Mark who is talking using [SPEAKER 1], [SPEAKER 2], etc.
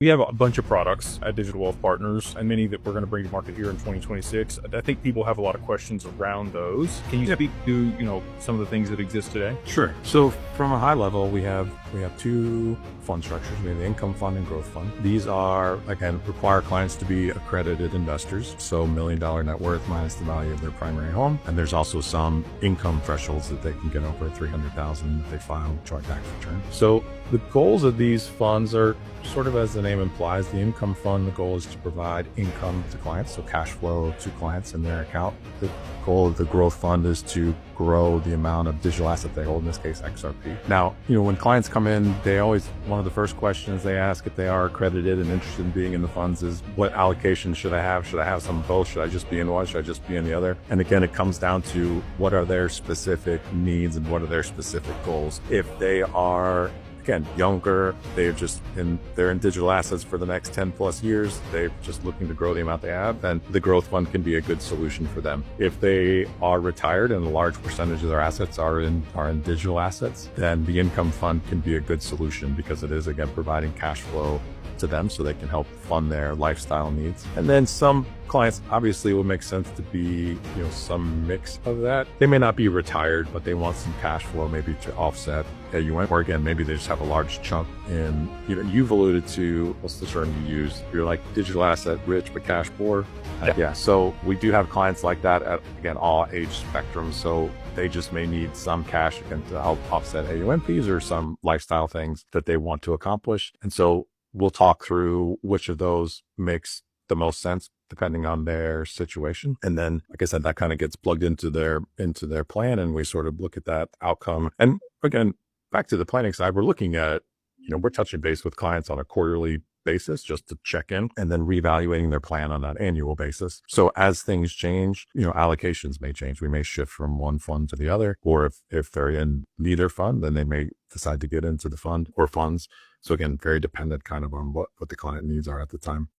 [SPEAKER 1] We have a bunch of products at Digital Wealth Partners and many that we're going to bring to market here in 2026. I think people have a lot of questions around those. Can you speak to, some of the things that exist today?
[SPEAKER 2] Sure. So from a high level, we have two fund structures. We have the income fund and growth fund. These are, again, require clients to be accredited investors. So $1 million net worth minus the value of their primary home. And there's also some income thresholds that they can get over 300,000 if they file joint tax return. So the goals of these funds are sort of as the name implies. The income fund, the goal is to provide income to clients, so cash flow to clients in their account. The goal of the growth fund is to grow the amount of digital asset they hold, in this case XRP. Now, when clients come in, one of the first questions they ask if they are accredited and interested in being in the funds is, what allocation should I have? Should I have some of both? Should I just be in one? Should I just be in the other? And again, it comes down to what are their specific needs and what are their specific goals. If they are, again, younger, they're in digital assets for the next 10 plus years, they're just looking to grow the amount they have, then the growth fund can be a good solution for them. If they are retired and a large percentage of their assets are in digital assets, then the income fund can be a good solution because it is, again, providing cash flow to them so they can help fund their lifestyle needs. And then some clients, obviously, it would make sense to be, some mix of that. They may not be retired, but they want some cash flow maybe to offset AUM, or again, maybe they just have a large chunk in, you've alluded to, what's the term you use? You're like digital asset rich, but cash poor. Yeah. So we do have clients like that at, again, all age spectrums. So they just may need some cash, again, to help offset AUM fees or some lifestyle things that they want to accomplish. And so we'll talk through which of those makes the most sense depending on their situation. And then, like I said, that kind of gets plugged into their plan, and we sort of look at that outcome. And again, back to the planning side, we're looking at, we're touching base with clients on a quarterly basis just to check in, and then reevaluating their plan on that annual basis. So as things change, allocations may change. We may shift from one fund to the other, or if they're in neither fund, then they may decide to get into the fund or funds. So again, very dependent kind of on what the client needs are at the time.